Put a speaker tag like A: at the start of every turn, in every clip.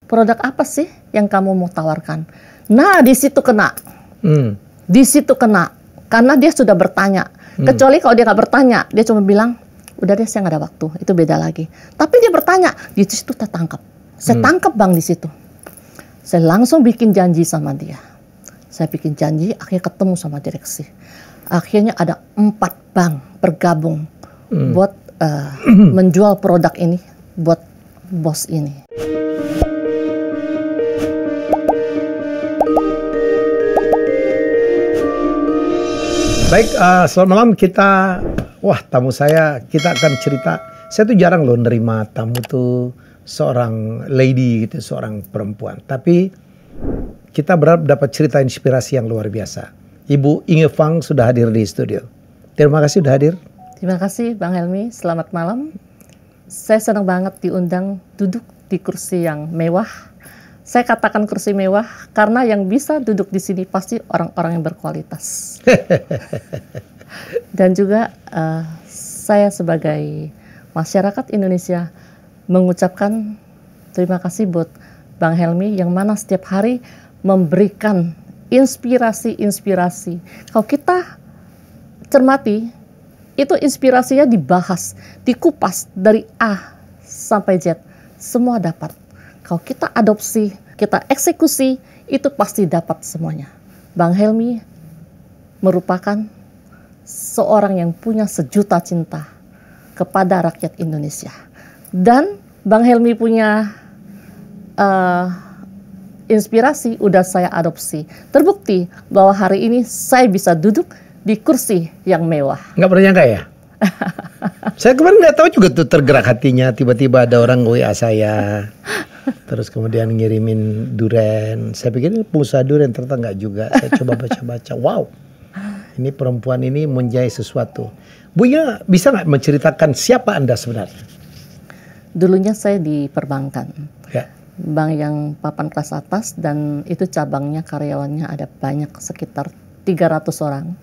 A: produk apa sih yang kamu mau tawarkan? Nah, di situ kena. Di situ kena. Karena dia sudah bertanya. Kecuali kalau dia nggak bertanya, dia cuma bilang, udah deh saya nggak ada waktu. Itu beda lagi. Tapi dia bertanya, di situ saya tangkap. Saya tangkap Bang di situ. Saya langsung bikin janji sama dia. Saya bikin janji, akhirnya ketemu sama direksi. Akhirnya ada 4 bank bergabung buat menjual produk ini buat bos ini.
B: Baik, selamat malam kita. Wah, tamu kita akan cerita. Saya tuh jarang loh nerima tamu tuh seorang lady gitu, seorang perempuan. Tapi kita berharap dapat cerita inspirasi yang luar biasa. Ibu Inge Fang sudah hadir di studio. Terima kasih sudah hadir.
A: Terima kasih Bang Helmi, selamat malam. Saya senang banget diundang duduk di kursi yang mewah. Saya katakan kursi mewah karena yang bisa duduk di sini pasti orang-orang yang berkualitas. Dan juga saya sebagai masyarakat Indonesia mengucapkan terima kasih buat Bang Helmi yang mana setiap hari memberikan inspirasi-inspirasi. Kalau kita cermati, itu inspirasinya dibahas, dikupas dari A sampai Z, semua dapat. Kalau kita adopsi, kita eksekusi, itu pasti dapat semuanya. Bang Helmi merupakan seorang yang punya sejuta cinta kepada rakyat Indonesia. Dan Bang Helmi punya inspirasi, udah saya adopsi. Terbukti bahwa hari ini saya bisa duduk di kursi yang mewah.
B: Nggak pernah nyangka ya? Saya kemarin nggak tahu juga tuh tergerak hatinya. Tiba-tiba ada orang WA saya. Terus kemudian ngirimin durian. Saya pikir ini pengusaha durian, ternyata nggak juga. Saya coba baca-baca. Wow, ini perempuan ini menjadi sesuatu. Bu Inge, bisa nggak menceritakan siapa Anda sebenarnya?
A: Dulunya saya di perbankan.
B: Ya.
A: Bank yang papan kelas atas dan itu cabangnya karyawannya ada banyak, sekitar 300 orang.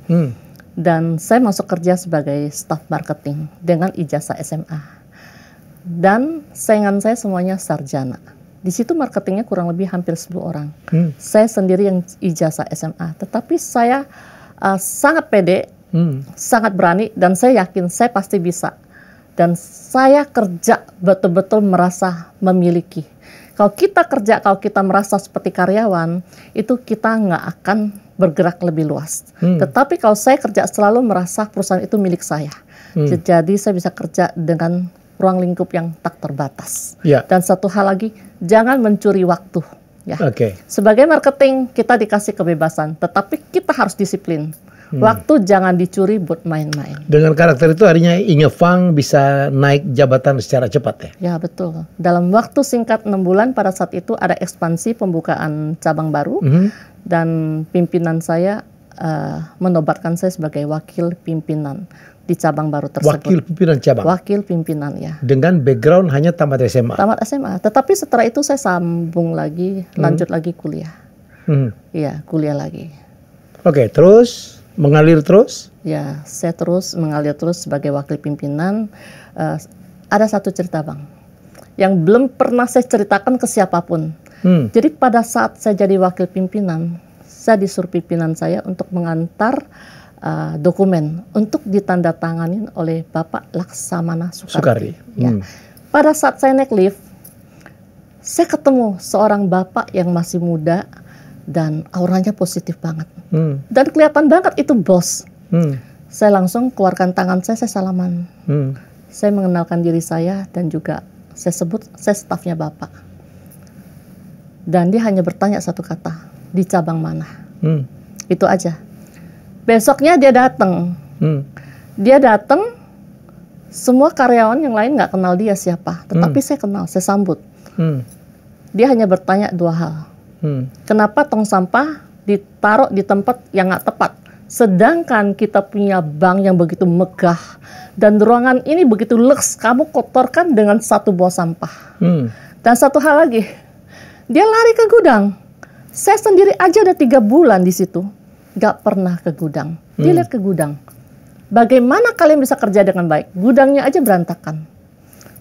A: Dan saya masuk kerja sebagai staf marketing dengan ijazah SMA. Dan saingan saya semuanya sarjana. Di situ marketingnya kurang lebih hampir 10 orang. Saya sendiri yang ijazah SMA. Tetapi saya sangat pede, sangat berani, dan saya yakin saya pasti bisa. Dan saya kerja betul-betul merasa memiliki. Kalau kita kerja, kalau kita merasa seperti karyawan, itu kita nggak akan bergerak lebih luas. Tetapi kalau saya kerja selalu merasa perusahaan itu milik saya. Jadi saya bisa kerja dengan ruang lingkup yang tak terbatas. Dan satu hal lagi, jangan mencuri waktu. Ya. Sebagai marketing kita dikasih kebebasan, tetapi kita harus disiplin. Waktu jangan dicuri buat main-main.
B: Dengan karakter itu harinya Inge Fang bisa naik jabatan secara cepat ya?
A: Ya betul. Dalam waktu singkat 6 bulan pada saat itu ada ekspansi pembukaan cabang baru. Dan pimpinan saya menobatkan saya sebagai wakil pimpinan di cabang baru tersebut.
B: Wakil pimpinan cabang?
A: Wakil pimpinan ya.
B: Dengan background hanya tamat SMA? Tamat
A: SMA. Tetapi setelah itu saya sambung lagi, lanjut lagi kuliah. Iya, kuliah lagi.
B: Oke, terus? Mengalir terus?
A: Ya, saya terus mengalir terus sebagai wakil pimpinan. Ada satu cerita Bang, yang belum pernah saya ceritakan ke siapapun. Jadi pada saat saya jadi wakil pimpinan, saya disuruh pimpinan saya untuk mengantar dokumen untuk ditandatangani oleh Bapak Laksamana Soekardi. Ya. Pada saat saya naik lift, saya ketemu seorang bapak yang masih muda, dan auranya positif banget. Dan kelihatan banget itu bos. Saya langsung keluarkan tangan saya salaman. Saya mengenalkan diri saya dan juga saya sebut saya stafnya Bapak. Dan dia hanya bertanya satu kata, di cabang mana? Itu aja. Besoknya dia datang. Dia datang, semua karyawan yang lain nggak kenal dia siapa. Tetapi saya kenal, saya sambut. Dia hanya bertanya 2 hal. Kenapa tong sampah ditaruh di tempat yang nggak tepat? Sedangkan kita punya bank yang begitu megah dan ruangan ini begitu luks, kamu kotorkan dengan 1 buah sampah. Dan satu hal lagi, dia lari ke gudang. Saya sendiri aja udah 3 bulan di situ, nggak pernah ke gudang. Dia lihat ke gudang. Bagaimana kalian bisa kerja dengan baik? Gudangnya aja berantakan.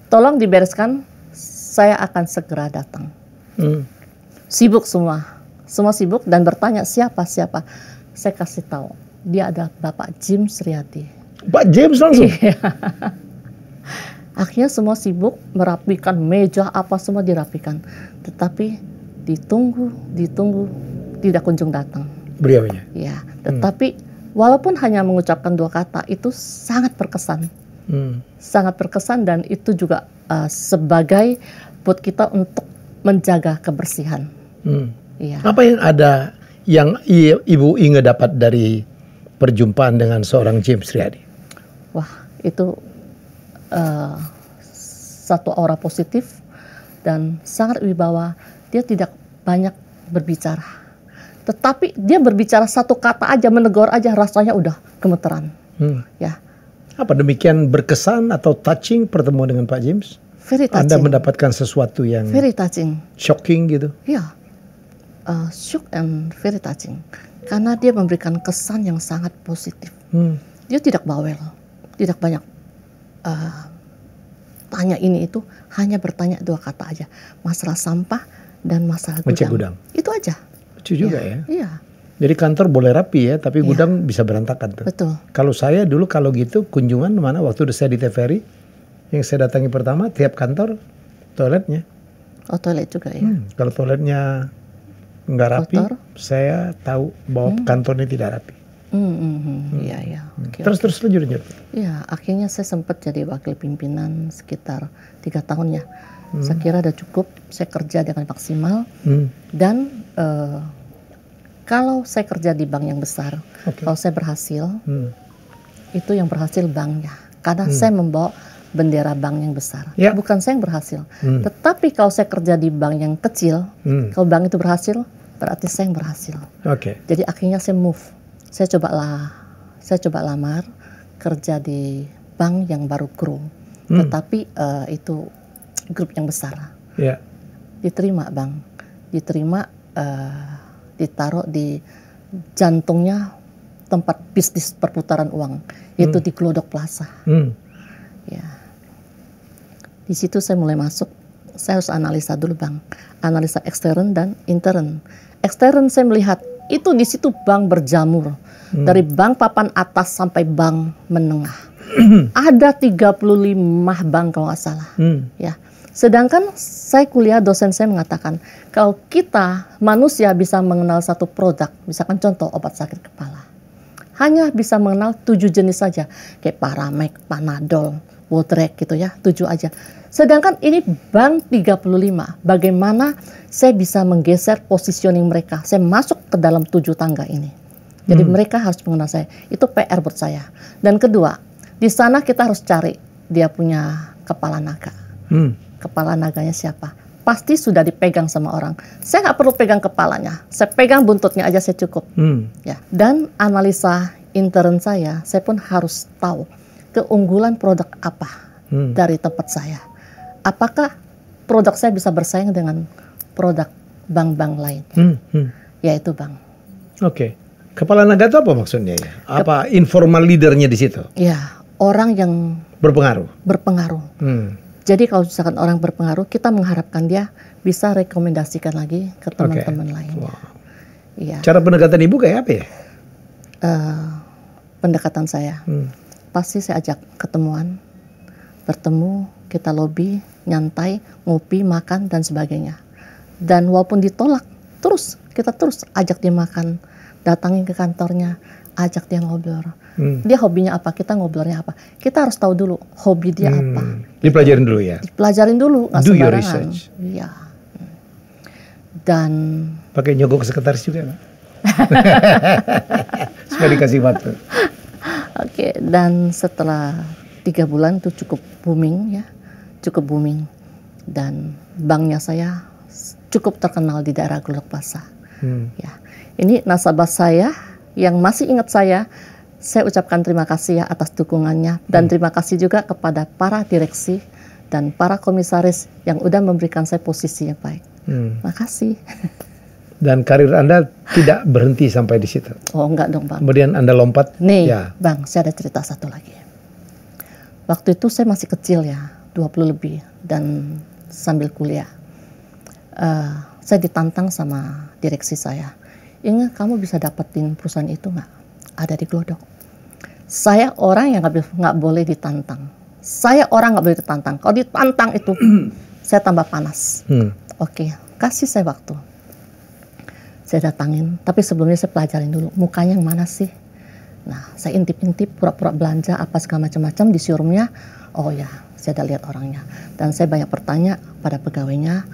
A: Tolong dibereskan, saya akan segera datang. Sibuk semua sibuk dan bertanya siapa. Saya kasih tahu, dia adalah Bapak James Riyadi.
B: Pak James langsung?
A: Akhirnya semua sibuk merapikan meja, apa semua dirapikan. Tetapi ditunggu, tidak kunjung datang.
B: Beliaunya?
A: Ya, tetapi walaupun hanya mengucapkan 2 kata, itu sangat berkesan. Sangat berkesan, dan itu juga sebagai buat kita untuk menjaga kebersihan. Ya.
B: Apa yang ada yang Ibu ingat dapat dari perjumpaan dengan seorang James Riyadi?
A: Wah, itu satu aura positif dan sangat wibawa. Dia tidak banyak berbicara, tetapi dia berbicara 1 kata aja, menegur aja, rasanya udah gemeteran. Ya.
B: Apa demikian berkesan atau touching pertemuan dengan Pak James?
A: Very touching.
B: Anda mendapatkan sesuatu yang
A: very touching,
B: shocking gitu?
A: Ya, shock and very touching. Karena dia memberikan kesan yang sangat positif. Dia tidak bawel, tidak banyak tanya ini itu, hanya bertanya 2 kata aja, masalah sampah dan masalah gudang. Itu aja.
B: Lucu juga ya.
A: Iya.
B: Jadi kantor boleh rapi ya, tapi gudang bisa berantakan tuh.
A: Betul.
B: Kalau saya dulu kalau gitu kunjungan mana waktu saya di TVRI, yang saya datangi pertama tiap kantor toiletnya.
A: Oh, toilet juga ya.
B: Kalau toiletnya nggak rapi,
A: kotor,
B: saya tahu bahwa kantornya tidak rapi.
A: Iya.
B: Terus lanjut.
A: Iya, akhirnya saya sempat jadi wakil pimpinan sekitar 3 tahun ya. Saya kira udah cukup, saya kerja dengan maksimal. Dan kalau saya kerja di bank yang besar, kalau saya berhasil, itu yang berhasil banknya. Karena saya membawa bendera bank yang besar. Bukan saya yang berhasil. Tetapi kalau saya kerja di bank yang kecil, kalau bank itu berhasil, berarti saya yang berhasil. Jadi akhirnya saya move. Saya coba lamar kerja di bank yang baru grow. Tetapi itu grup yang besar. Diterima bang. Diterima, ditaruh di jantungnya tempat bisnis perputaran uang. Yaitu di Glodok Plaza. Ya. Di situ saya mulai masuk. Saya harus analisa dulu bang, analisa ekstern dan intern. Ekstern saya melihat itu di situ bank berjamur, dari bank papan atas sampai bank menengah. Ada 35 bank kalau nggak salah. Ya. Sedangkan saya kuliah, dosen saya mengatakan kalau kita manusia bisa mengenal satu produk, misalkan contoh obat sakit kepala, hanya bisa mengenal 7 jenis saja, kayak Paramek, Panadol, Wodrek gitu ya, 7 aja. Sedangkan ini bank 35. Bagaimana saya bisa menggeser positioning mereka? Saya masuk ke dalam 7 tangga ini. Jadi mereka harus mengenal saya. Itu PR buat saya. Dan kedua, di sana kita harus cari dia punya kepala naga. Kepala naganya siapa? Pasti sudah dipegang sama orang. Saya nggak perlu pegang kepalanya. Saya pegang buntutnya aja saya cukup. Ya. Dan analisa intern saya pun harus tahu keunggulan produk apa dari tempat saya. Apakah produk saya bisa bersaing dengan produk bank-bank lain? Yaitu bank.
B: Kepala naga itu apa maksudnya ya? Apa informal leadernya di situ?
A: Ya, orang yang
B: berpengaruh.
A: Jadi kalau misalkan orang berpengaruh, kita mengharapkan dia bisa rekomendasikan lagi ke teman-teman lainnya. Ya.
B: Cara pendekatan Ibu kayak apa ya?
A: Pendekatan saya, pasti saya ajak ketemuan, bertemu, kita lobby, nyantai, ngopi, makan, dan sebagainya. Dan walaupun ditolak, kita terus ajak dia makan, datangin ke kantornya, ajak dia ngobrol. Dia hobinya apa, kita ngobrolnya apa. Kita harus tahu dulu hobi dia apa.
B: Dipelajarin dulu ya?
A: Dipelajarin dulu, nggak sembarangan. Do your research. Iya. Dan
B: pakai nyogok sekretaris juga, Pak? Supaya dikasih waktu.
A: Dan setelah 3 bulan itu cukup booming ya. Cukup booming. Dan banknya saya cukup terkenal di daerah Glodok Plaza. Ya. Ini nasabah saya yang masih ingat saya ucapkan terima kasih ya atas dukungannya. Dan terima kasih juga kepada para direksi dan para komisaris yang udah memberikan saya posisi yang baik. Makasih.
B: Dan karir Anda tidak berhenti sampai di situ?
A: Oh enggak dong Bang.
B: Kemudian Anda lompat?
A: Nih Bang, saya ada cerita satu lagi. Waktu itu saya masih kecil ya, 20 lebih dan sambil kuliah. saya ditantang sama direksi saya. Ingat, kamu bisa dapetin perusahaan itu nggak? Ada di Glodok. Saya orang yang nggak boleh ditantang. Saya orang nggak boleh ditantang. Kalau ditantang itu, saya tambah panas. Oke, kasih saya waktu. Saya datangin, tapi sebelumnya saya pelajarin dulu. Mukanya yang mana sih? Nah, saya intip-intip, pura-pura belanja, apa segala macam-macam di showroomnya. Oh ya, saya udah lihat orangnya. Dan saya banyak bertanya pada pegawainya,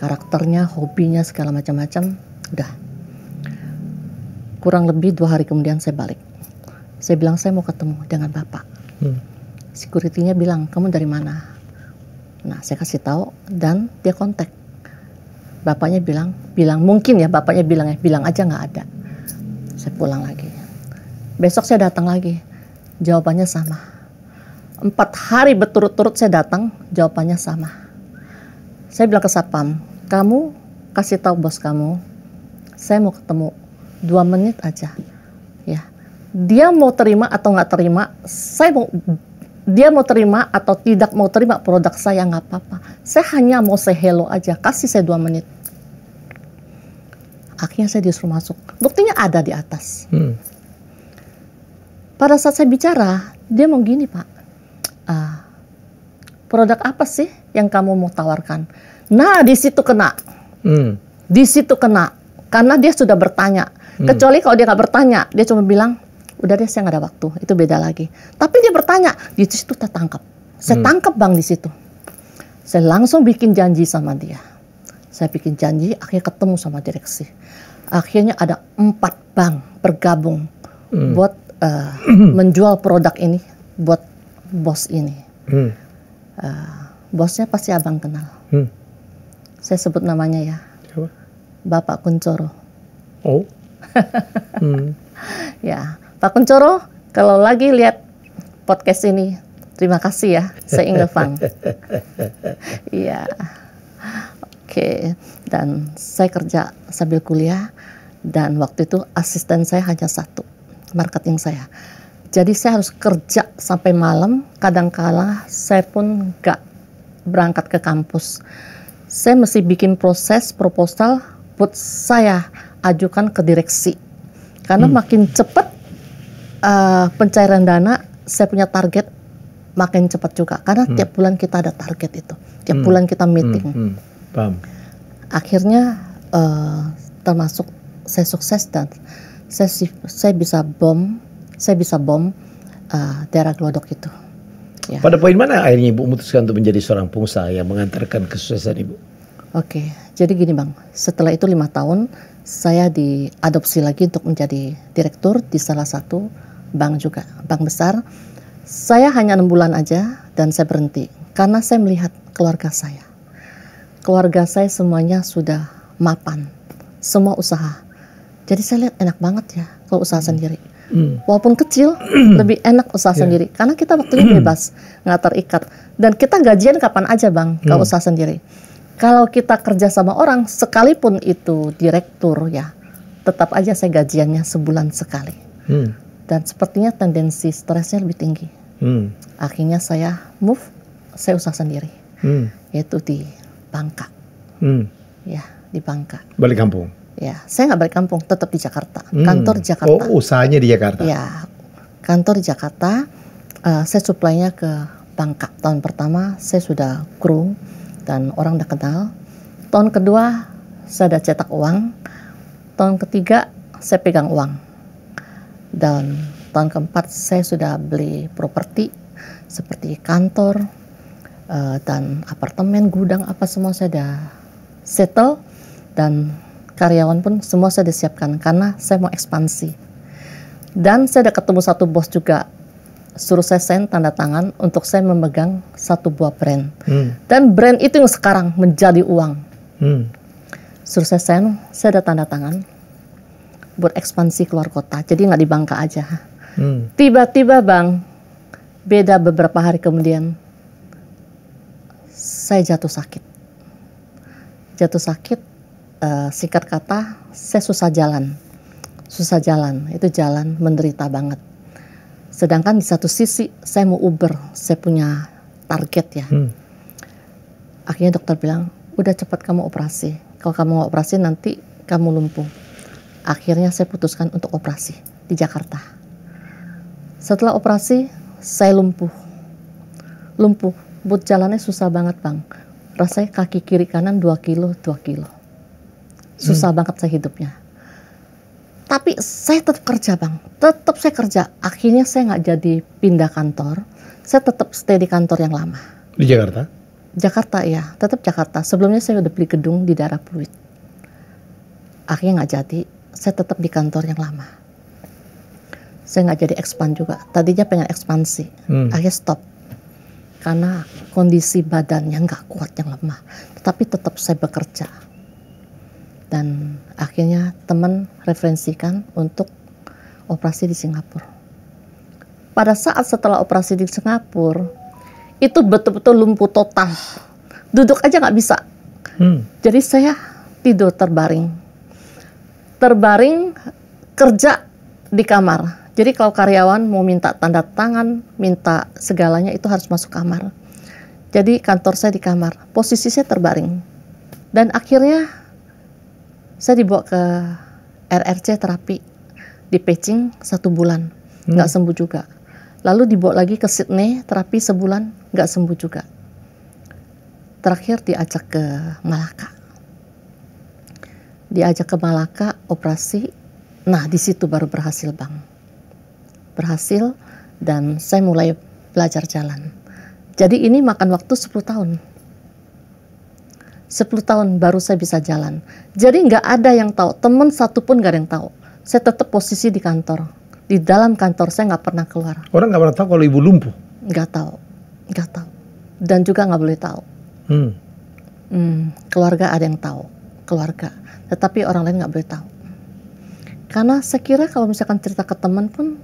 A: karakternya, hobinya, segala macam-macam. Udah. Kurang lebih 2 hari kemudian saya balik. Saya bilang, saya mau ketemu dengan Bapak. Security-nya bilang, kamu dari mana? Nah, saya kasih tahu dan dia kontak. Bapaknya bilang mungkin ya, bapaknya bilang aja nggak ada. Saya pulang lagi. Besok saya datang lagi. Jawabannya sama. 4 hari berturut-turut saya datang, jawabannya sama. Saya bilang ke Satpam, kamu kasih tahu bos kamu, saya mau ketemu 2 menit aja. Ya, dia mau terima atau nggak terima, dia mau terima atau tidak mau terima produk saya nggak apa-apa. Saya hanya mau say hello aja, kasih saya 2 menit. Akhirnya saya disuruh masuk. Buktinya ada di atas. Pada saat saya bicara, dia mau gini, Pak. Produk apa sih yang kamu mau tawarkan? Nah, di situ kena. Di situ kena. Karena dia sudah bertanya. Kecuali kalau dia nggak bertanya, dia cuma bilang, udah deh saya nggak ada waktu. Itu beda lagi. Tapi dia bertanya, di situ saya tangkap. Saya tangkap Bang di situ. Saya langsung bikin janji sama dia. Saya bikin janji, akhirnya ketemu sama direksi. Akhirnya ada 4 bank bergabung buat menjual produk ini buat bos ini. Bosnya pasti abang kenal. Saya sebut namanya ya.
B: Siapa?
A: Bapak Kuncoro.
B: Oh.
A: Ya, Pak Kuncoro, kalau lagi lihat podcast ini, terima kasih ya, saya Ingefang. Iya. Oke, dan saya kerja sambil kuliah, dan waktu itu asisten saya hanya 1, marketing saya. Jadi saya harus kerja sampai malam, kadang-kala saya pun nggak berangkat ke kampus. Saya mesti bikin proses proposal buat saya ajukan ke direksi. Karena makin cepat pencairan dana, saya punya target makin cepat juga. Karena tiap bulan kita ada target itu, tiap bulan kita meeting.
B: Paham.
A: Akhirnya termasuk saya sukses dan saya bisa bom daerah Glodok itu. Ya.
B: Pada poin mana akhirnya Ibu memutuskan untuk menjadi seorang pengusaha yang mengantarkan kesuksesan Ibu?
A: Oke, jadi gini Bang, setelah itu 5 tahun saya diadopsi lagi untuk menjadi direktur di salah satu bank juga, bank besar. Saya hanya 6 bulan aja dan saya berhenti karena saya melihat keluarga saya. Keluarga saya semuanya sudah mapan, semua usaha. Jadi saya lihat enak banget ya kalau usaha sendiri. Walaupun kecil, lebih enak usaha sendiri. Karena kita waktunya bebas, nggak terikat. Dan kita gajian kapan aja Bang, kalau usaha sendiri. Kalau kita kerja sama orang, sekalipun itu direktur ya, tetap aja saya gajiannya sebulan sekali. Dan sepertinya tendensi stresnya lebih tinggi. Akhirnya saya move, saya usaha sendiri. Yaitu di Bangka. Ya, di Bangka.
B: Balik kampung?
A: Ya, saya nggak balik kampung, tetap di Jakarta. Kantor di Jakarta.
B: Oh, usahanya di Jakarta?
A: Ya, kantor di Jakarta. Saya supply-nya ke Bangka. Tahun pertama saya sudah grow dan orang udah kenal. Tahun kedua saya udah cetak uang. Tahun ketiga saya pegang uang. Dan tahun keempat saya sudah beli properti seperti kantor dan apartemen, gudang, apa semua saya udah settle. Dan karyawan pun semua saya disiapkan karena saya mau ekspansi. Dan saya udah ketemu satu bos juga, suruh saya sign tanda tangan untuk saya memegang satu buah brand. Dan brand itu yang sekarang menjadi uang. Suruh saya sign, saya ada tanda tangan buat ekspansi keluar kota. Jadi nggak di Bangka aja. Tiba-tiba Bang, beda beberapa hari kemudian, saya jatuh sakit. Singkat kata, saya susah jalan, itu jalan menderita banget. Sedangkan di satu sisi saya mau Uber, saya punya target ya. Akhirnya dokter bilang, udah cepat kamu operasi, kalau kamu nggak operasi nanti kamu lumpuh. Akhirnya saya putuskan untuk operasi di Jakarta. Setelah operasi saya lumpuh, buat jalannya susah banget Bang. Rasanya kaki kiri kanan 2 kilo, susah banget saya hidupnya. Tapi saya tetap kerja Bang, tetap saya kerja. Akhirnya saya nggak jadi pindah kantor, saya tetap stay di kantor yang lama.
B: Di Jakarta?
A: Jakarta ya, tetap Jakarta. Sebelumnya saya udah beli gedung di daerah Pluit. Akhirnya nggak jadi, saya tetap di kantor yang lama. Saya nggak jadi expand juga. Tadinya pengen ekspansi, akhirnya stop. Karena kondisi badannya nggak kuat, yang lemah. Tetapi tetap saya bekerja. Dan akhirnya teman referensikan untuk operasi di Singapura. Pada saat setelah operasi di Singapura, itu betul-betul lumpuh total. Duduk aja nggak bisa. Jadi saya tidur terbaring kerja di kamar. Jadi kalau karyawan mau minta tanda tangan, minta segalanya itu harus masuk kamar. Jadi kantor saya di kamar, posisi saya terbaring. Dan akhirnya saya dibawa ke RRC terapi, di patching 1 bulan, nggak sembuh juga. Lalu dibawa lagi ke Sydney, terapi sebulan, nggak sembuh juga. Terakhir diajak ke Malaka. Operasi. Nah di situ baru berhasil Bang. Berhasil dan saya mulai belajar jalan. Jadi ini makan waktu 10 tahun. 10 tahun baru saya bisa jalan. Jadi nggak ada yang tahu, teman satu pun nggak ada yang tahu. Saya tetap posisi di kantor. Di dalam kantor saya nggak pernah keluar.
B: Orang nggak pernah tahu kalau ibu lumpuh?
A: Nggak tahu. Dan juga nggak boleh tahu. Keluarga ada yang tahu, keluarga. Tetapi orang lain nggak boleh tahu. Karena saya kira kalau misalkan cerita ke teman pun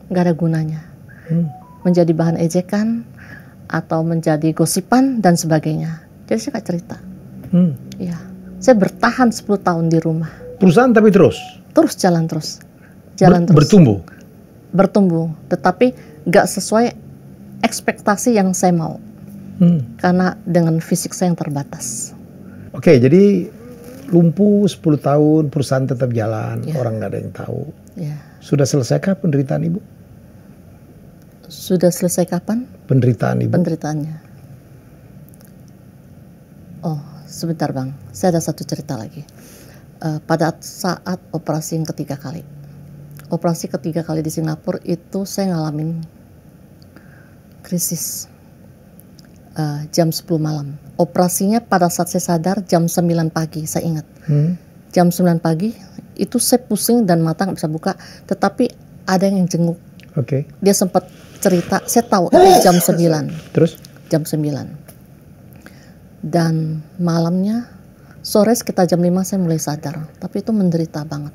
A: nggak ada gunanya. Menjadi bahan ejekan atau menjadi gosipan dan sebagainya. Jadi saya nggak cerita. Ya, saya bertahan 10 tahun di rumah.
B: Perusahaan tapi terus?
A: Terus jalan terus. Bertumbuh, tetapi nggak sesuai ekspektasi yang saya mau. Karena dengan fisik saya yang terbatas.
B: Oke, jadi lumpuh 10 tahun, perusahaan tetap jalan, orang nggak ada yang tahu. Sudah selesaikah penderitaan ibu?
A: Sudah selesai kapan?
B: Penderitaan ibu?
A: Penderitaannya. Oh, sebentar Bang, saya ada satu cerita lagi. Pada saat operasi yang ketiga kali di Singapura itu saya ngalamin krisis. Jam 10 malam. Operasinya pada saat saya sadar jam 9 pagi, saya ingat. Jam 9 pagi itu saya pusing dan mata nggak bisa buka, tetapi ada yang jenguk. Dia sempat cerita, saya tahu itu jam 9.
B: Terus?
A: Jam 9. Dan malamnya, sore sekitar jam 5 saya mulai sadar, tapi itu menderita banget.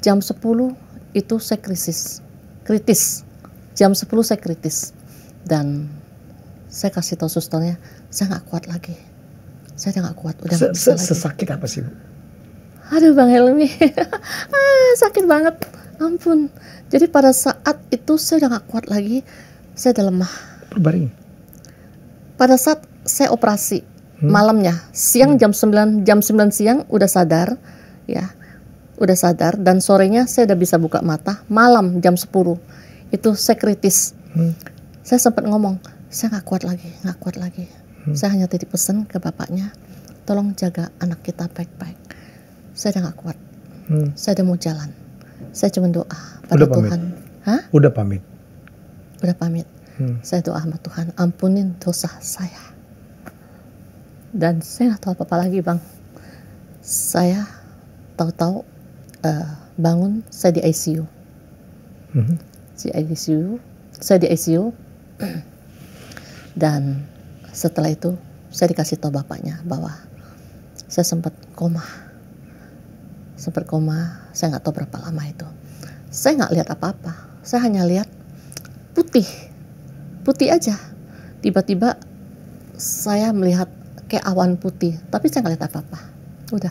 A: Jam 10 itu saya kritis. Jam 10 saya kritis. Dan saya kasih tahu susternya, saya nggak kuat lagi. Saya udah nggak kuat, udah nggak bisa lagi.
B: Sesakit apa sih Bu?
A: Aduh Bang Helmi, sakit banget, ampun. Jadi pada saat itu saya udah nggak kuat lagi, saya udah lemah.
B: Berbaring?
A: Pada saat saya operasi, malamnya, siang jam 9 siang udah sadar, ya, udah sadar. Dan sorenya saya udah bisa buka mata, malam jam 10, itu saya kritis. Saya sempat ngomong, saya nggak kuat lagi. Saya hanya titip pesan ke bapaknya, tolong jaga anak kita baik-baik. Saya udah nggak kuat. Saya udah mau jalan. Saya cuma doa pada Tuhan.
B: Udah pamit.
A: Saya doa sama Tuhan, ampunin dosa saya. Dan saya nggak tahu apa-apa lagi Bang. Saya tahu-tahu bangun, saya di ICU. Saya di ICU. Dan setelah itu saya dikasih tahu bapaknya bahwa saya sempat koma. Saya nggak tahu berapa lama itu. Saya nggak lihat apa-apa. Saya hanya lihat putih aja. Tiba-tiba saya melihat kayak awan putih, tapi saya nggak lihat apa-apa. Udah,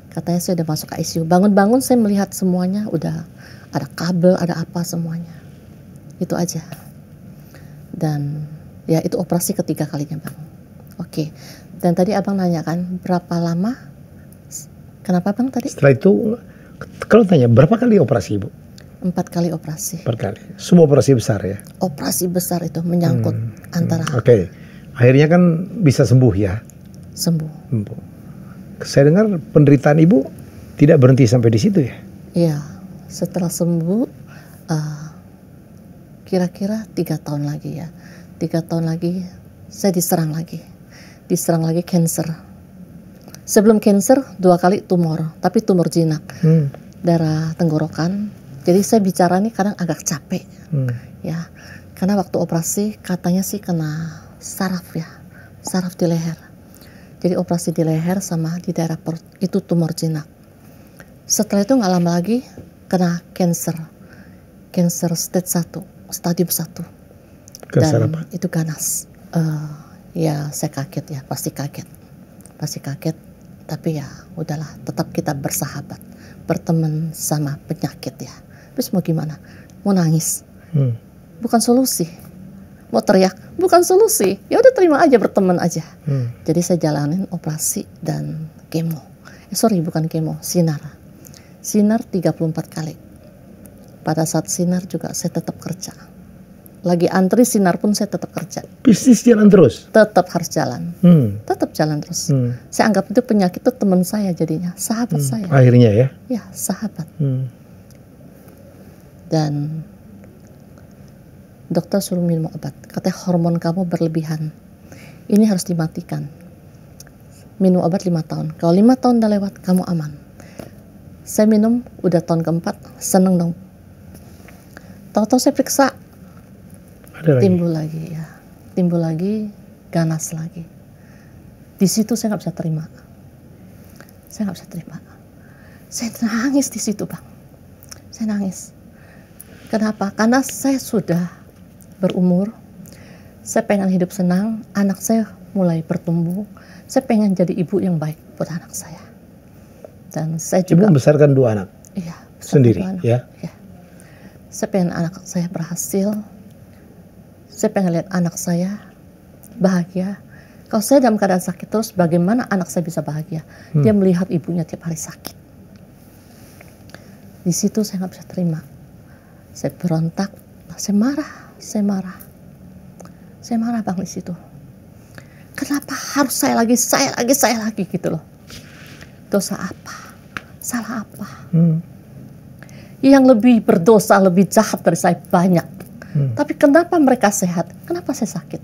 A: katanya saya udah masuk ke ICU. Bangun-bangun saya melihat semuanya, udah ada kabel, ada apa semuanya. Itu aja. Dan ya itu operasi ketiga kalinya Bang. Oke. Dan tadi Abang nanya kan berapa lama Kenapa Bang tadi?
B: Setelah itu, kalau tanya berapa kali operasi Ibu?
A: 4 kali operasi.
B: 4 kali. Semua operasi besar ya?
A: Operasi besar itu menyangkut antara.
B: Oke. Akhirnya kan bisa sembuh ya?
A: Sembuh.
B: Saya dengar penderitaan Ibu tidak berhenti sampai di situ ya?
A: Iya. Setelah sembuh, kira-kira 3 tahun lagi ya. 3 tahun lagi saya diserang lagi. Diserang lagi cancer. Sebelum cancer 2 kali tumor, tapi tumor jinak. Darah tenggorokan. Jadi saya bicara nih kadang agak capek. Ya. Karena waktu operasi katanya sih kena saraf ya. Saraf di leher. Jadi operasi di leher sama di daerah perut itu tumor jinak. Setelah itu nggak lama lagi kena cancer. Cancer stage 1, stadium 1.
B: Cancer
A: Dan
B: apa?
A: itu ganas. Ya saya kaget ya, pasti kaget. Pasti kaget. Tapi ya udahlah, tetap kita bersahabat. Berteman sama penyakit ya. Terus mau gimana? Mau nangis? Bukan solusi. Mau teriak? Bukan solusi. Ya udah terima aja, berteman aja. Jadi saya jalanin operasi dan kemo. Bukan kemo, sinar. Sinar 34 kali. Pada saat sinar juga saya tetap kerja. Lagi antri sinar pun saya tetap kerja.
B: Bisnis jalan terus?
A: Tetap harus jalan. Tetap jalan terus. Saya anggap itu penyakit itu teman saya jadinya. Sahabat saya.
B: Akhirnya ya?
A: Ya, sahabat. Dan dokter suruh minum obat. Katanya hormon kamu berlebihan. Ini harus dimatikan. Minum obat 5 tahun. Kalau 5 tahun udah lewat, kamu aman. Saya minum, udah tahun keempat, seneng dong. Tahu-tahu saya periksa, timbul lagi ya. Timbul lagi, ganas lagi. Di situ saya nggak bisa terima. Saya nggak bisa terima. Saya nangis di situ Bang. Saya nangis. Kenapa? Karena saya sudah berumur, saya pengen hidup senang, anak saya mulai bertumbuh, saya pengen jadi ibu yang baik buat anak saya. Dan saya juga
B: Ibu membesarkan 2 anak?
A: Iya.
B: Sendiri?
A: 2 anak.
B: Ya?
A: Ya. Saya pengen anak saya berhasil, saya pengen lihat anak saya bahagia. Kalau saya dalam keadaan sakit terus, bagaimana anak saya bisa bahagia? Dia melihat ibunya tiap hari sakit. Di situ saya nggak bisa terima. Saya berontak, saya marah. Saya marah Bang di situ. Kenapa harus saya lagi gitu loh. Dosa apa? Salah apa? Yang lebih berdosa, lebih jahat dari saya banyak. Tapi kenapa mereka sehat? Kenapa saya sakit?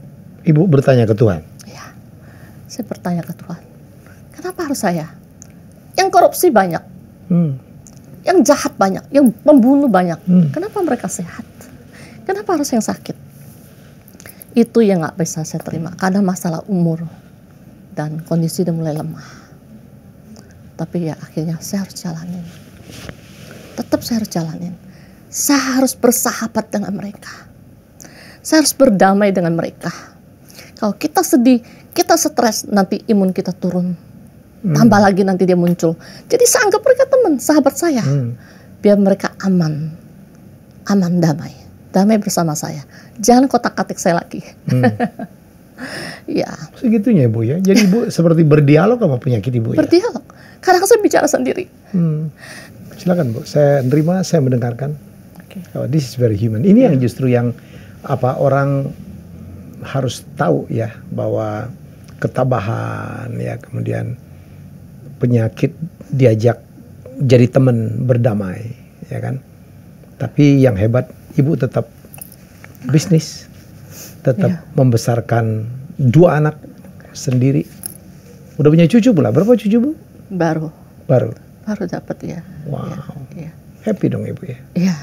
B: Ibu bertanya ke Tuhan?
A: Ya, saya bertanya ke Tuhan. Kenapa harus saya? Yang korupsi banyak. Yang jahat banyak. Yang pembunuh banyak. Kenapa mereka sehat? Kenapa harus yang sakit? Itu yang gak bisa saya terima. Karena masalah umur. Dan kondisi udah mulai lemah. Tapi ya akhirnya saya harus jalanin. Tetap saya harus jalanin. Saya harus bersahabat dengan mereka. Saya harus berdamai dengan mereka. Kalau kita sedih, kita stres, nanti imun kita turun. Tambah lagi nanti dia muncul. Jadi saya anggap mereka teman, sahabat saya. Biar mereka aman. Aman, damai. Damai bersama saya. Jangan kotak-katik saya lagi. Ya.
B: Segitunya Ibu ya. Jadi Ibu seperti berdialog sama penyakit Ibu ya?
A: Berdialog. Kadang saya bicara sendiri.
B: Silakan Bu. Saya nerima, saya mendengarkan.
A: Okay.
B: Oh, this is very human. Ini yang justru yang orang harus tahu ya, bahwa ketabahan ya, kemudian penyakit diajak jadi teman berdamai ya kan. Tapi yang hebat Ibu tetap bisnis, tetap membesarkan 2 anak sendiri. Udah punya cucu pula? Berapa cucu Bu?
A: Baru dapat ya.
B: Wow.
A: Ya.
B: Happy dong Ibu ya?
A: Iya.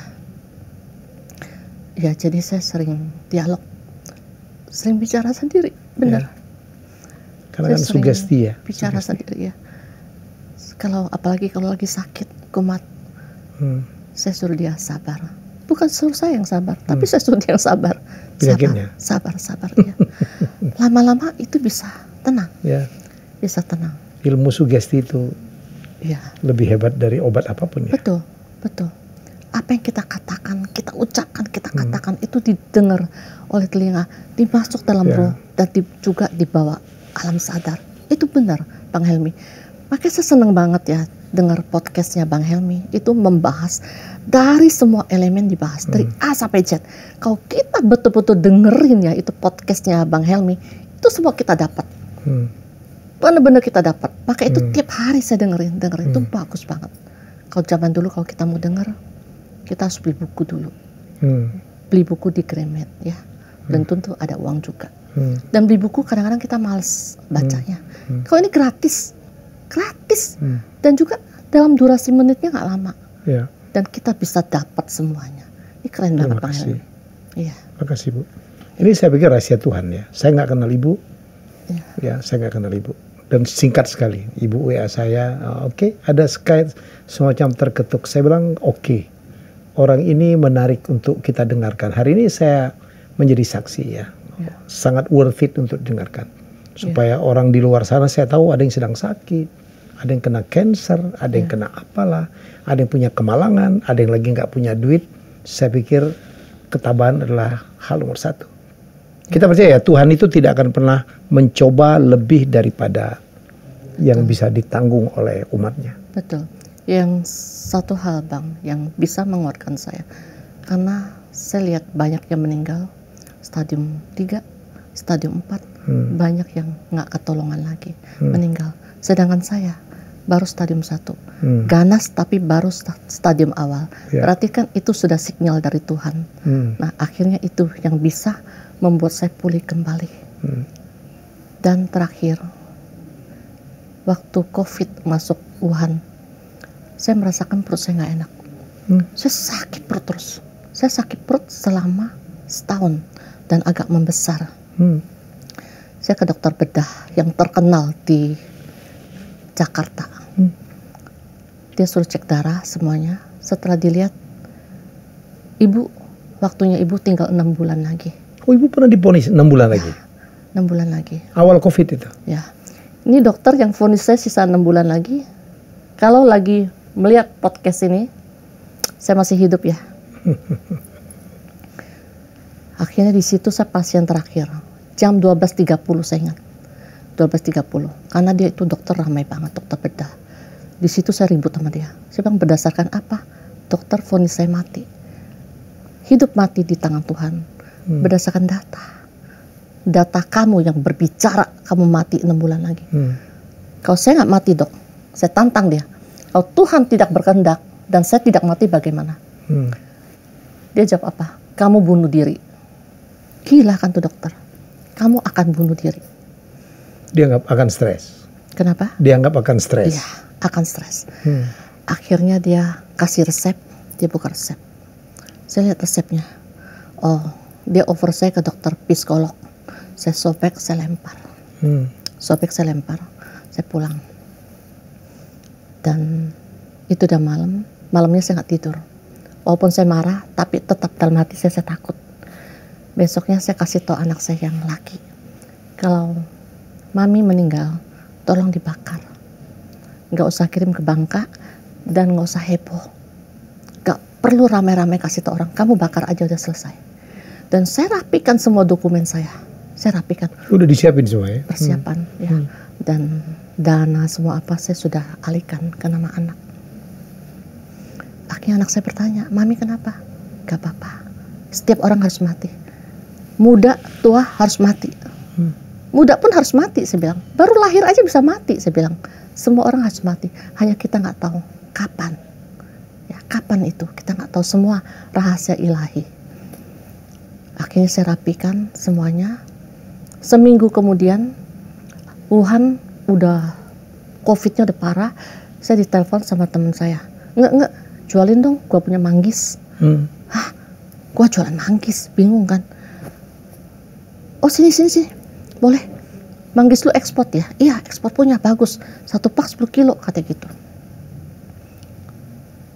A: Ya, jadi saya sering dialog, sering bicara sendiri, benar.
B: Ya. Karena kan sugesti ya.
A: Bicara sendiri ya. Apalagi kalau lagi sakit, kumat, saya suruh dia sabar. Bukan suruh saya yang sabar, tapi saya suruh dia yang sabar. Sabar ya. Lama-lama itu bisa tenang.
B: Ya.
A: Bisa tenang.
B: Ilmu sugesti itu lebih hebat dari obat apapun ya.
A: Betul. Apa yang kita katakan, kita ucapkan, kita katakan itu didengar oleh telinga, dimasuk dalam roh dan juga dibawa alam sadar. Itu benar, Bang Helmi. Makanya saya senang banget ya dengar podcastnya Bang Helmy, itu membahas dari semua elemen dibahas, dari A sampai Z. Kalau kita betul-betul dengerin ya itu podcastnya Bang Helmy, itu semua kita dapat. Benar-benar kita dapat. Maka itu tiap hari saya dengerin, itu bagus banget. Kalau zaman dulu kalau kita mau denger, kita harus beli buku dulu. Beli buku di Gramet ya. Dan tentu ada uang juga. Dan beli buku kadang-kadang kita males bacanya. Kalau ini gratis. Dan juga dalam durasi menitnya nggak lama.
B: Ya.
A: Dan kita bisa dapat semuanya. Ini keren banget Bang Helmy. Iya.
B: Terima kasih Bu. Ini saya pikir rahasia Tuhan ya. Saya nggak kenal Ibu. Ya, saya nggak kenal Ibu. Dan singkat sekali, Ibu WA saya, oke, ada Skype semacam terketuk. Saya bilang oke. Orang ini menarik untuk kita dengarkan. Hari ini saya menjadi saksi ya. Sangat worth it untuk dengarkan. Supaya orang di luar sana saya tahu ada yang sedang sakit, ada yang kena cancer, ada yang kena apalah, ada yang punya kemalangan, ada yang lagi nggak punya duit. Saya pikir ketabahan adalah hal nomor satu. Kita percaya ya Tuhan itu tidak akan pernah mencoba lebih daripada yang bisa ditanggung oleh umatnya.
A: Betul. Yang satu hal Bang yang bisa menguatkan saya, karena saya lihat banyak yang meninggal stadium 3, stadium 4, banyak yang nggak ketolongan lagi, meninggal. Sedangkan saya baru stadium 1, ganas tapi baru stadium awal. Berarti kan itu sudah sinyal dari Tuhan. Nah akhirnya itu yang bisa membuat saya pulih kembali. Dan terakhir, waktu COVID masuk Wuhan, saya merasakan perut saya nggak enak. Saya sakit perut terus. Saya sakit perut selama setahun dan agak membesar. Saya ke dokter bedah yang terkenal di Jakarta. Dia suruh cek darah semuanya. Setelah dilihat, waktunya ibu tinggal 6 bulan lagi.
B: Oh, Ibu pernah divonis 6 bulan lagi?
A: 6 bulan lagi.
B: Awal COVID itu?
A: Ya. Ini dokter yang vonis saya sisa 6 bulan lagi. Kalau lagi melihat podcast ini, saya masih hidup ya. Akhirnya di situ saya pasien terakhir. Jam 12.30 saya ingat. 12.30. Karena dia itu dokter ramai banget, dokter bedah. Di situ saya ribut sama dia. Saya bilang berdasarkan apa? Dokter vonis saya mati. Hidup mati di tangan Tuhan. Berdasarkan data kamu yang berbicara kamu mati 6 bulan lagi. Kalau saya nggak mati dok, saya tantang dia. Kalau Tuhan tidak berkehendak dan saya tidak mati bagaimana? Dia jawab apa? Kamu bunuh diri. Gila kan tuh dokter. Kamu akan bunuh diri.
B: Dia nggak akan stres.
A: Kenapa?
B: Dia nggak akan stres.
A: Iya, akan stres. Akhirnya dia kasih resep, dia buka resep. Saya lihat resepnya. Oh, dia over saya ke dokter psikolog. Saya sobek, saya lempar. Sobek, saya lempar. Saya pulang. Dan itu udah malam. Malamnya saya nggak tidur. Walaupun saya marah, tapi tetap dalam hati saya takut. Besoknya saya kasih tahu anak saya yang laki. Kalau mami meninggal, tolong dibakar. Nggak usah kirim ke Bangka dan nggak usah heboh. Nggak perlu ramai-ramai kasih tahu orang. Kamu bakar aja udah selesai. Dan saya rapikan semua dokumen saya. Saya rapikan.
B: Udah disiapin semua ya?
A: Persiapan ya. Dan dana semua apa saya sudah alihkan ke nama anak. Akhirnya anak saya bertanya, Mami kenapa? Gak apa-apa. Setiap orang harus mati. Muda, tua harus mati. Muda pun harus mati saya bilang. Baru lahir aja bisa mati saya bilang. Semua orang harus mati. Hanya kita gak tahu kapan. Ya, kapan itu? Kita gak tahu semua rahasia ilahi. Akhirnya saya rapikan semuanya. Seminggu kemudian Wuhan udah COVID-nya udah parah. Saya ditelepon sama teman saya. Enggak, jualin dong, gua punya manggis. Hah? Gua jualan manggis, bingung kan? Oh sini. Boleh. Manggis lu ekspor ya? Iya, ekspor punya, bagus. 1 pak 10 kilo, kata gitu.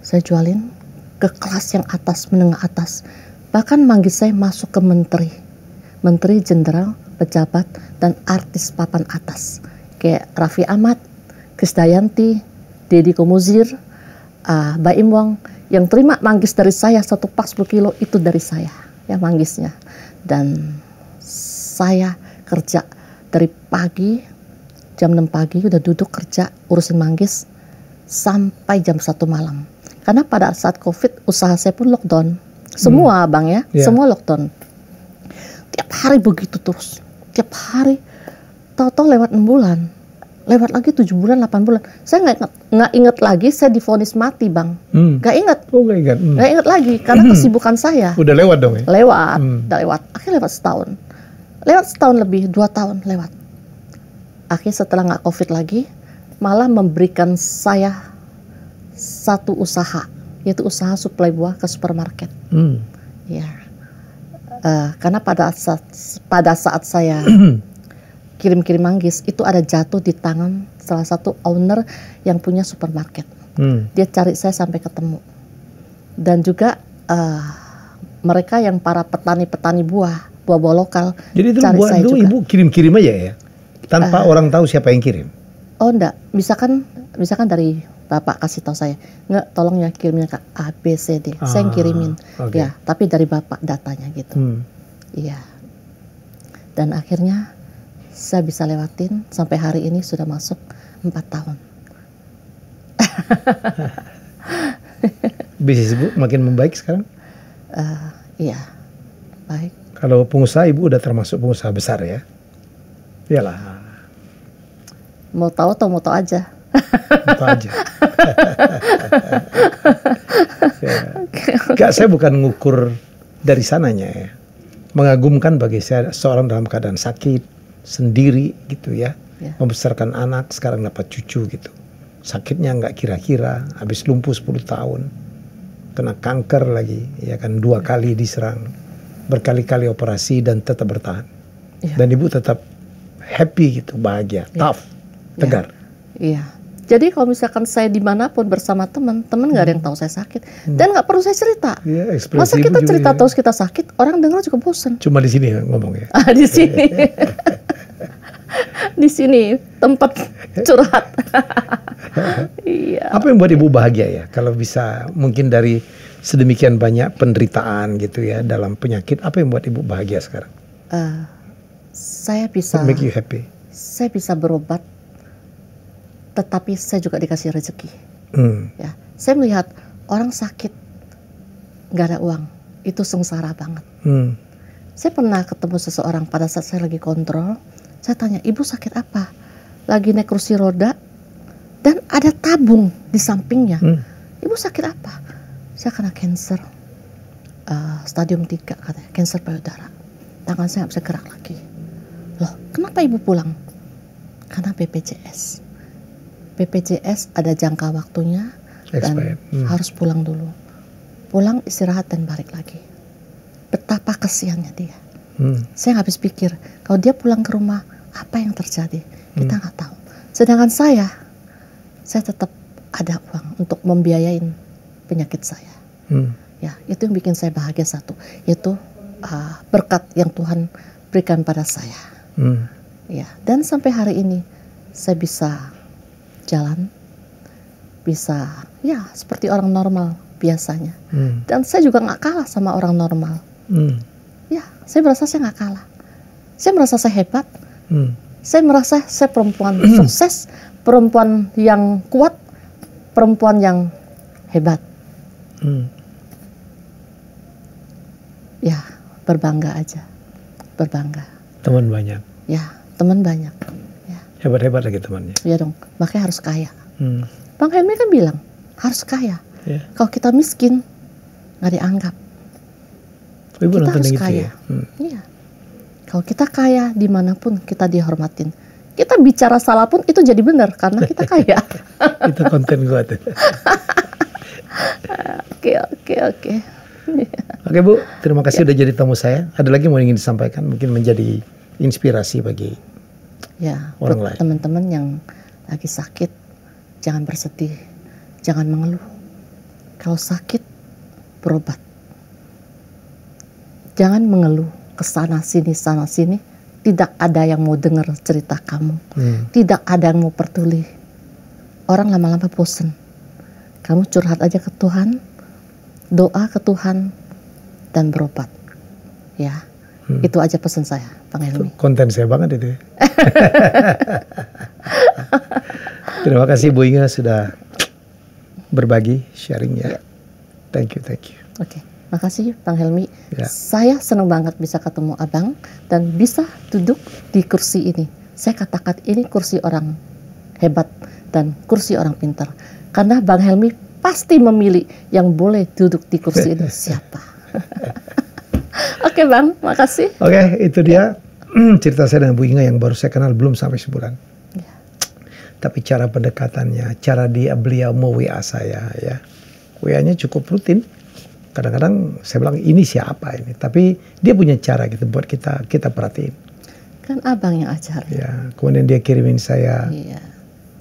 A: Saya jualin ke kelas yang atas, menengah atas. Bahkan manggis saya masuk ke menteri, jenderal, pejabat, dan artis papan atas. Kayak Raffi Ahmad, Krisdayanti, Deddy Komuzir, Baim Wong. Yang terima manggis dari saya 1 pak 10 kilo itu dari saya. Ya manggisnya. Dan saya kerja dari pagi, jam 6 pagi udah duduk kerja, urusin manggis. sampai jam 1 malam. Karena pada saat COVID usaha saya pun lockdown. Semua Bang ya, semua lockdown. Tiap hari begitu terus. Tiap hari. Tahu-tahu lewat 6 bulan. Lewat lagi 7 bulan, 8 bulan. Saya nggak ingat lagi saya divonis mati Bang. Nggak ingat.
B: Oh nggak ingat.
A: Nggak ingat lagi karena kesibukan saya.
B: Udah lewat dong ya?
A: Lewat, udah lewat. Akhirnya lewat setahun. Lewat setahun lebih, 2 tahun lewat. Akhirnya setelah nggak COVID lagi, malah memberikan saya satu usaha, yaitu usaha suplai buah ke supermarket. Ya, karena pada saat saya kirim-kirim manggis, itu ada jatuh di tangan salah satu owner yang punya supermarket. Dia cari saya sampai ketemu. Dan juga mereka yang para petani-petani buah-buah lokal.
B: Jadi itu
A: cari
B: buah
A: saya
B: itu
A: juga.
B: Ibu kirim-kirim aja ya? Tanpa orang tahu siapa yang kirim?
A: Oh enggak, misalkan dari Bapak kasih tahu saya, nggak tolong ya kirimnya ke A, B, C, D. Saya yang kirimin.
B: Okay.
A: Ya, tapi dari Bapak datanya gitu. Iya. Dan akhirnya saya bisa lewatin sampai hari ini sudah masuk 4 tahun.
B: Bisnis Ibu makin membaik sekarang?
A: Iya, baik.
B: Kalau pengusaha Ibu udah termasuk pengusaha besar ya? Iyalah.
A: Mau tahu atau mau tahu aja?
B: Itu aja. Enggak, saya bukan ngukur dari sananya ya. Mengagumkan bagi saya seorang dalam keadaan sakit, sendiri gitu ya. Membesarkan anak, sekarang dapat cucu gitu. Sakitnya nggak kira-kira, habis lumpuh 10 tahun. Kena kanker lagi, ya kan 2 kali diserang. Berkali-kali operasi dan tetap bertahan. Dan Ibu tetap happy gitu, bahagia, tough, tegar.
A: Iya. Jadi kalau misalkan saya dimanapun bersama teman nggak ada yang tahu saya sakit dan nggak perlu saya cerita.
B: Ya,
A: masa kita cerita terus kita sakit, orang dengar juga bosan.
B: Cuma di sini ngomong ya.
A: Di sini, di sini tempat curhat. Iya.
B: Apa yang buat Ibu bahagia ya? Kalau bisa mungkin dari sedemikian banyak penderitaan gitu ya dalam penyakit, apa yang buat Ibu bahagia sekarang?
A: Saya bisa.
B: What make you happy?
A: Saya bisa berobat. Tetapi saya juga dikasih rezeki. Ya, saya melihat orang sakit nggak ada uang, itu sengsara banget. Saya pernah ketemu seseorang pada saat saya lagi kontrol, saya tanya, ibu sakit apa? Lagi naik kursi roda dan ada tabung di sampingnya. Ibu sakit apa? Saya kena cancer stadium 3 katanya, cancer payudara. Tangan saya nggak bisa gerak lagi. Loh, kenapa ibu pulang? Karena BPJS. BPJS ada jangka waktunya dan harus pulang dulu. Pulang istirahat dan balik lagi. Betapa kesiannya dia. Saya nggak habis pikir kalau dia pulang ke rumah apa yang terjadi kita nggak tahu. Sedangkan saya tetap ada uang untuk membiayain penyakit saya. Ya, itu yang bikin saya bahagia satu, yaitu berkat yang Tuhan berikan pada saya. Ya, dan sampai hari ini saya bisa jalan, bisa ya seperti orang normal biasanya. Dan saya juga nggak kalah sama orang normal. Ya, saya merasa saya nggak kalah. Saya merasa saya hebat. Saya merasa saya perempuan sukses, perempuan yang kuat, perempuan yang hebat. Ya, berbangga aja, berbangga.
B: Teman banyak.
A: Ya, teman banyak.
B: Hebat-hebat lagi temannya.
A: Iya dong, makanya harus kaya. Bang Helmi kan bilang harus kaya. Kalau kita miskin nggak dianggap.
B: Ibu
A: kita harus
B: gitu
A: kaya.
B: Ya?
A: Iya. Kalau kita kaya dimanapun kita dihormatin. Kita bicara salah pun itu jadi benar karena kita kaya.
B: Itu konten gue tuh.
A: Oke.
B: Oke Bu, terima kasih udah jadi tamu saya. Ada lagi mau ingin disampaikan, mungkin menjadi inspirasi bagi orang lain.
A: Teman-teman yang lagi sakit, jangan bersedih, jangan mengeluh. Kalau sakit, berobat. Jangan mengeluh ke sana sini. Tidak ada yang mau dengar cerita kamu. Tidak ada yang mau peduli. Orang lama-lama bosen. Kamu curhat aja ke Tuhan, doa ke Tuhan, dan berobat. Ya, itu aja pesan saya, Bang Helmi.
B: Konten saya banget itu. Terima kasih Bu Inga sudah berbagi, sharing ya. Thank you.
A: Oke, makasih Bang Helmy.
B: Ya.
A: Saya senang banget bisa ketemu Abang dan bisa duduk di kursi ini. Saya katakan ini kursi orang hebat dan kursi orang pintar. Karena Bang Helmy pasti memilih yang boleh duduk di kursi ini siapa. Oke Bang, makasih.
B: Oke, itu dia cerita saya dengan Bu Inga yang baru saya kenal belum sampai sebulan. Ya. Tapi cara pendekatannya, cara beliau mau WA saya ya. WA-nya cukup rutin. Kadang-kadang saya bilang ini siapa ini, tapi dia punya cara gitu buat kita perhatiin.
A: Kan Abang yang ajar.
B: Ya, kemudian dia kirimin saya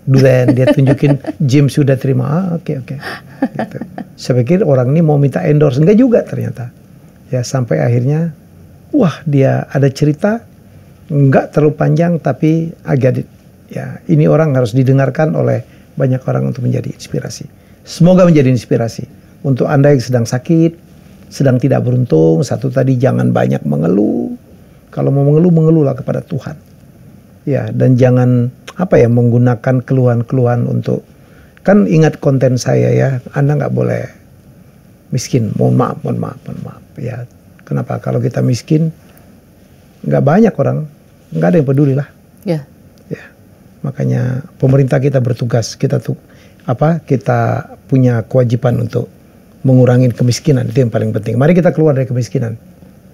B: durian, dia tunjukin Jim sudah terima. Oke. Gitu. Saya pikir orang ini mau minta endorse, enggak juga ternyata. Ya sampai akhirnya, wah dia ada cerita, enggak terlalu panjang tapi agak ya ini orang harus didengarkan oleh banyak orang untuk menjadi inspirasi. Semoga menjadi inspirasi untuk Anda yang sedang sakit, sedang tidak beruntung. Satu tadi, jangan banyak mengeluh. Kalau mau mengeluh, mengeluhlah kepada Tuhan. Ya, dan jangan menggunakan keluhan-keluhan untuk, kan ingat konten saya ya, Anda nggak boleh miskin. Mohon maaf. Ya, kenapa? Kalau kita miskin, nggak banyak orang, nggak ada yang peduli lah. Ya, makanya pemerintah kita bertugas, kita punya kewajiban untuk mengurangi kemiskinan, itu yang paling penting. Mari kita keluar dari kemiskinan.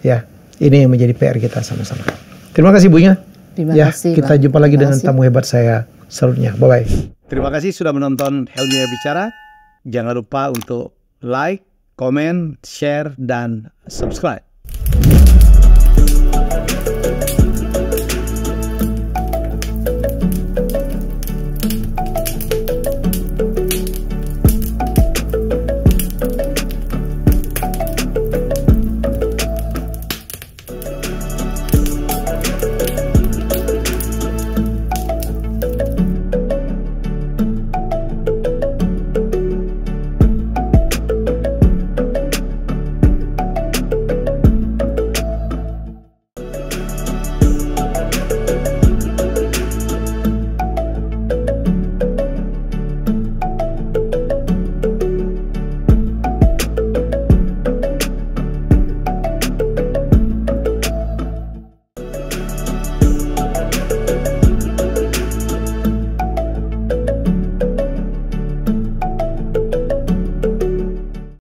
B: Ya, ini yang menjadi PR kita sama-sama. Terima kasih Bu Inga.
A: Terima kasih.
B: Kita jumpa lagi dengan tamu hebat saya selanjutnya. Bye bye. Terima kasih sudah menonton Helmy Bicara. Jangan lupa untuk like, komen, share, dan subscribe.